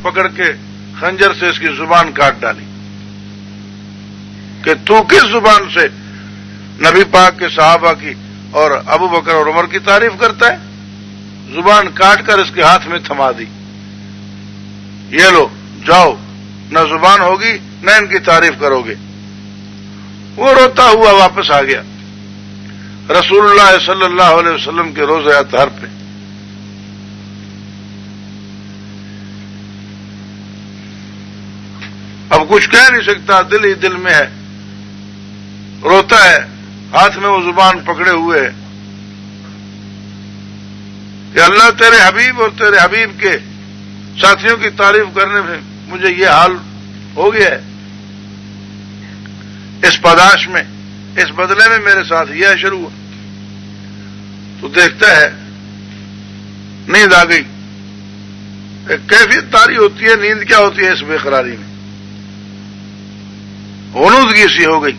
پکڑ کے خنجر سے اس کی زبان کاٹ ڈالی کہ تو کس زبان سے نبی پاک کے صحابہ کی اور ابو بکر اور عمر کی تعریف کرتا ہے؟ زبان کاٹ کر اس کے ہاتھ میں تھما دی، یہ لو جاؤ، نہ زبان ہوگی نہ ان کی تعریف کرو گے۔ وہ روتا ہوا واپس آ گیا رسول اللہ صلی اللہ علیہ وسلم کے روزہ اطہر پہ۔ اب کچھ کہہ نہیں سکتا، دل ہی دل میں ہے، روتا ہے، ہاتھ میں وہ زبان پکڑے ہوئے ہے کہ اللہ تیرے حبیب اور تیرے حبیب کے ساتھیوں کی تعریف کرنے میں مجھے یہ حال ہو گیا ہے، اس پاداش میں، اس بدلے میں میرے ساتھ یہ شروع ہوا۔ تو دیکھتا ہے نیند آ گئی۔ ایک کیفیت طاری ہوتی ہے، نیند کیا ہوتی ہے اس بے قراری میں، غنودگی سی ہو گئی،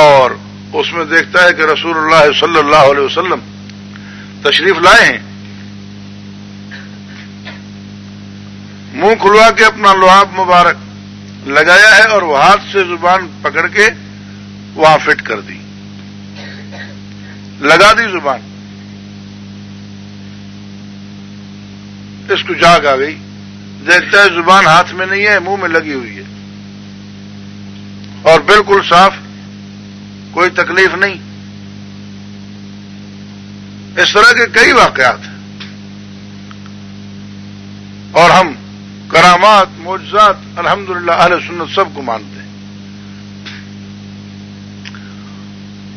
اور اس میں دیکھتا ہے کہ رسول اللہ صلی اللہ علیہ وسلم تشریف لائے ہیں، منہ کھلوا کے اپنا لعاب مبارک لگایا ہے اور وہ ہاتھ سے زبان پکڑ کے وہاں فٹ کر دی، لگا دی زبان۔ اس کو جاگ آ گئی، دیکھتا ہے زبان ہاتھ میں نہیں ہے، منہ میں لگی ہوئی ہے اور بالکل صاف، کوئی تکلیف نہیں۔ اس طرح کے کئی واقعات ہیں، اور ہم کرامات، معجزات الحمدللہ اہل سنت سب کو مانتے ہیں۔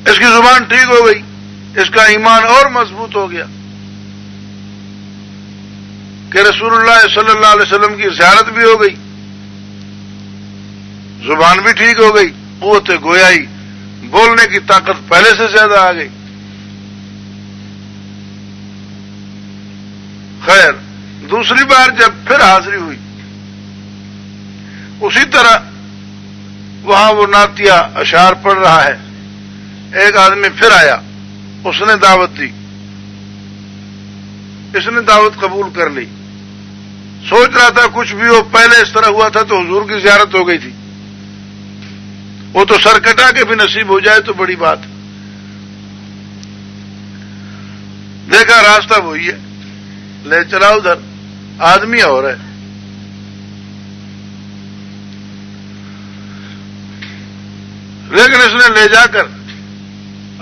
اس کی زبان ٹھیک ہو گئی، اس کا ایمان اور مضبوط ہو گیا کہ رسول اللہ صلی اللہ علیہ وسلم کی زیارت بھی ہو گئی، زبان بھی ٹھیک ہو گئی، قوت گویائی، بولنے کی طاقت پہلے سے زیادہ آ گئی۔ خیر، دوسری بار جب پھر حاضری ہوئی، اسی طرح وہاں وہ نعتیہ اشعار پڑھ رہا ہے، ایک آدمی پھر آیا، اس نے دعوت دی، اس نے دعوت قبول کر لی، سوچ رہا تھا کچھ بھی ہو، پہلے اس طرح ہوا تھا تو حضور کی زیارت ہو گئی تھی، وہ تو سر کٹا کے بھی نصیب ہو جائے تو بڑی بات۔ دیکھا راستہ وہی ہے، لے چلا ادھر، آدمی اور ہے۔ لیکن اس نے لے جا کر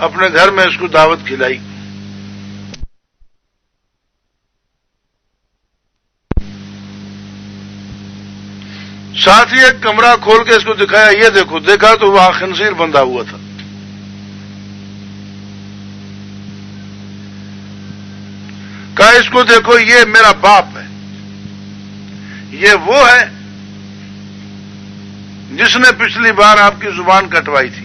اپنے گھر میں اس کو دعوت کھلائی۔ ساتھ ہی ایک کمرہ کھول کے اس کو دکھایا، یہ دیکھو، دیکھا تو وہاں خنزیر بندھا ہوا تھا۔ کہا اس کو دیکھو، یہ میرا باپ ہے، یہ وہ ہے جس نے پچھلی بار آپ کی زبان کٹوائی تھی۔